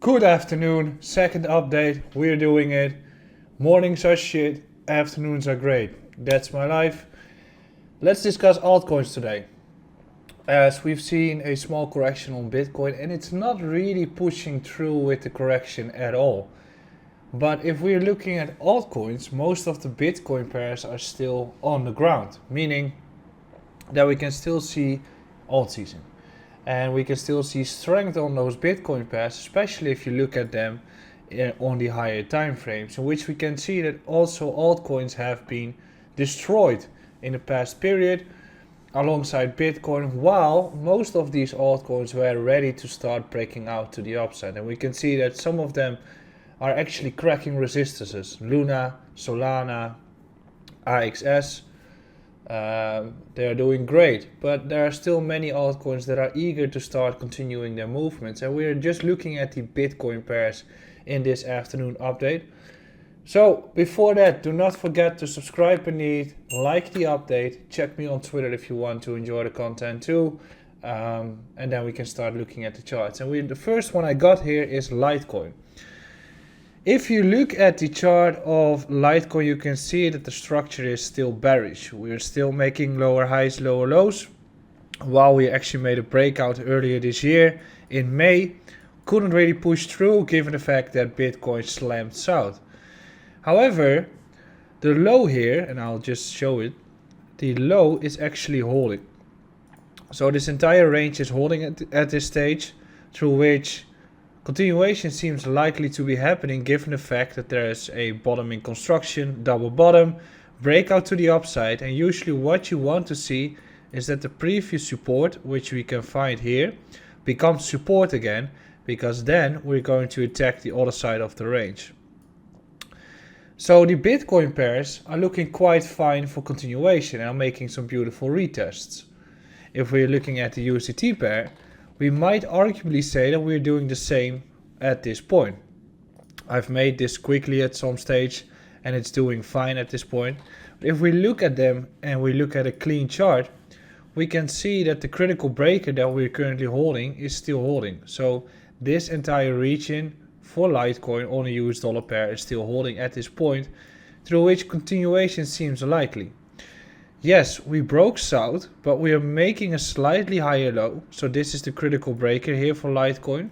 Good afternoon, second update, we're doing it. Mornings are shit, afternoons are great. That's my life. Let's discuss altcoins today. As we've seen a small correction on Bitcoin and it's not really pushing through with the correction at all. But if we're looking at altcoins, most of the Bitcoin pairs are still on the ground, meaning that we can still see Altseason. And we can still see strength on those Bitcoin pairs, especially if you look at them on the higher time frames, in which we can see that also altcoins have been destroyed in the past period alongside Bitcoin, while most of these altcoins were ready to start breaking out to the upside. And we can see that some of them are actually cracking resistances. Luna, Solana, AXS. They are doing great, but there are still many altcoins that are eager to start continuing their movements, and we're just looking at the Bitcoin pairs in this afternoon update. So before that, do not forget to subscribe beneath, like the update, check me on Twitter if you want to enjoy the content too, and then we can start looking at the charts. And the first one I got here is Litecoin. If you look at the chart of Litecoin, you can see that the structure is still bearish. We're still making lower highs, lower lows, while we actually made a breakout earlier this year in May. Couldn't really push through given the fact that Bitcoin slammed south. However, the low here, and I'll just show it, the low is actually holding. So this entire range is holding at this stage, through which continuation seems likely to be happening given the fact that there is a bottom in construction, double bottom, breakout to the upside, and usually what you want to see is that the previous support, which we can find here, becomes support again, because then we're going to attack the other side of the range. So the Bitcoin pairs are looking quite fine for continuation and are making some beautiful retests. If we're looking at the USDT pair, we might arguably say that we're doing the same at this point. I've made this quickly at some stage and it's doing fine at this point. But if we look at them and we look at a clean chart, we can see that the critical breaker that we're currently holding is still holding. So this entire region for Litecoin on a US dollar pair is still holding at this point, through which continuation seems likely. Yes, we broke south, but we are making a slightly higher low. So this is the critical breaker here for Litecoin.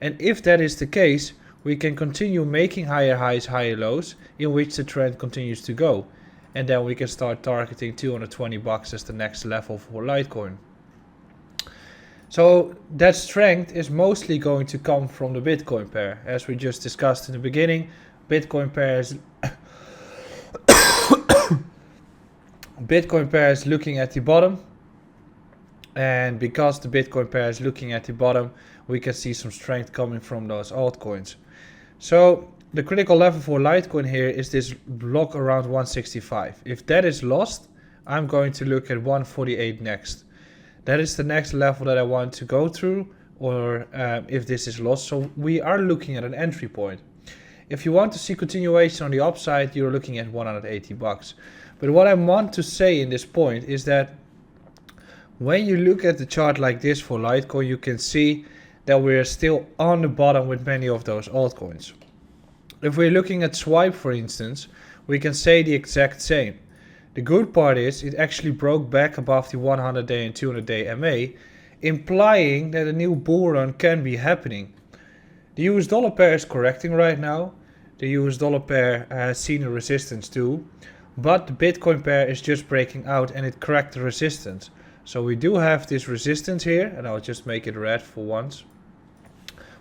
And if that is the case, we can continue making higher highs, higher lows, in which the trend continues to go. And then we can start targeting $220 as the next level for Litecoin. So that strength is mostly going to come from the Bitcoin pair. As we just discussed in the beginning, Bitcoin pair is looking at the bottom, and because the Bitcoin pair is looking at the bottom, we can see some strength coming from those altcoins. So the critical level for Litecoin here is this block around 165. If that is lost, I'm going to look at 148 next. That is the next level that I want to go through, or if this is lost. So we are looking at an entry point. If you want to see continuation on the upside, you're looking at $180. But what I want to say in this point is that when you look at the chart like this for Litecoin, you can see that we're still on the bottom with many of those altcoins. If we're looking at Swipe, for instance, we can say the exact same. The good part is it actually broke back above the 100-day and 200-day MA, implying that a new bull run can be happening. The US dollar pair is correcting right now. The US dollar pair has seen a resistance too. But the Bitcoin pair is just breaking out and it cracked the resistance. So we do have this resistance here, and I'll just make it red for once.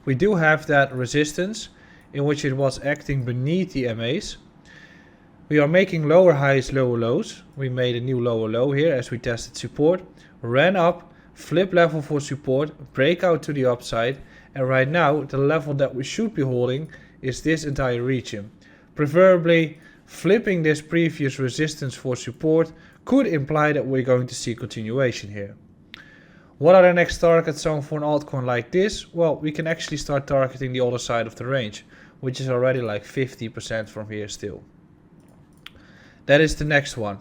We do have that resistance in which it was acting beneath the MAs. We are making lower highs, lower lows. We made a new lower low here as we tested support. Ran up, flip level for support, breakout to the upside. And right now, the level that we should be holding is this entire region. Preferably, flipping this previous resistance for support could imply that we're going to see continuation here. What are the next target zone for an altcoin like this? Well, we can actually start targeting the other side of the range, which is already like 50% from here still. That is the next one.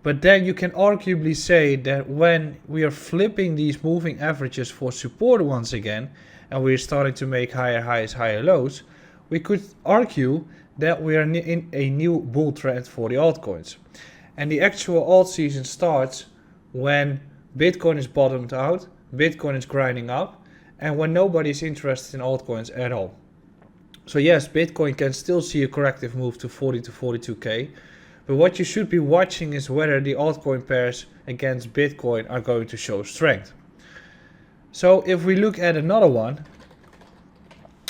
But then you can arguably say that when we are flipping these moving averages for support once again, and we're starting to make higher highs, higher lows, we could argue that we are in a new bull trend for the altcoins. And the actual alt season starts when Bitcoin is bottomed out, Bitcoin is grinding up, and when nobody is interested in altcoins at all. So yes, Bitcoin can still see a corrective move to 40 to 42k, but what you should be watching is whether the altcoin pairs against Bitcoin are going to show strength. So if we look at another one,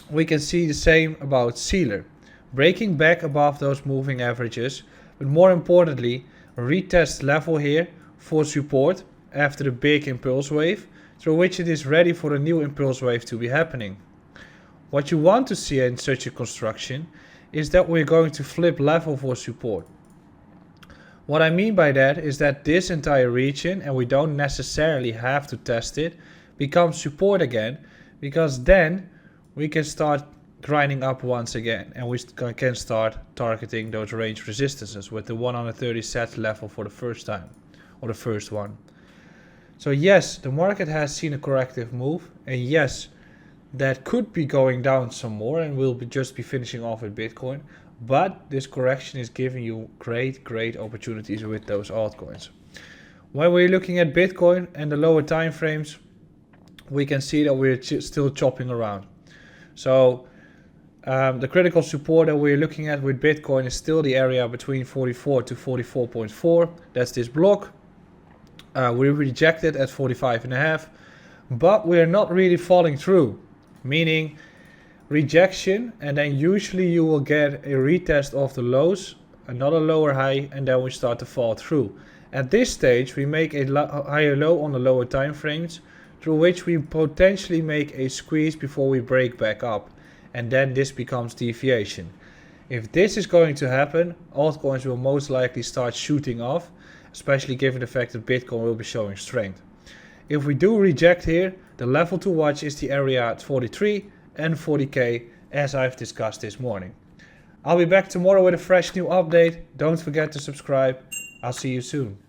we can see the same about CELR, breaking back above those moving averages, but more importantly, retest level here for support after the big impulse wave, through which it is ready for a new impulse wave to be happening. What you want to see in such a construction is that we're going to flip level for support. What I mean by that is that this entire region, and we don't necessarily have to test it, becomes support again, because then we can start grinding up once again, and we can start targeting those range resistances with the 130 set level for the first time, or the first one. So yes, the market has seen a corrective move, and yes, that could be going down some more, and we'll just be finishing off with Bitcoin, but this correction is giving you great opportunities with those altcoins. When we're looking at Bitcoin and the lower time frames, we can see that we're still chopping around. So the critical support that we're looking at with Bitcoin is still the area between 44 to 44.4. That's this block. We rejected at 45.5, but we're not really falling through, meaning rejection, and then usually you will get a retest of the lows, another lower high, and then we start to fall through. At this stage, we make a higher low on the lower time frames, through which we potentially make a squeeze before we break back up, and then this becomes deviation. If this is going to happen, altcoins will most likely start shooting off, especially given the fact that Bitcoin will be showing strength. If we do reject here, the level to watch is the area at 43 and 40k, as I've discussed this morning. I'll be back tomorrow with a fresh new update. Don't forget to subscribe. I'll see you soon.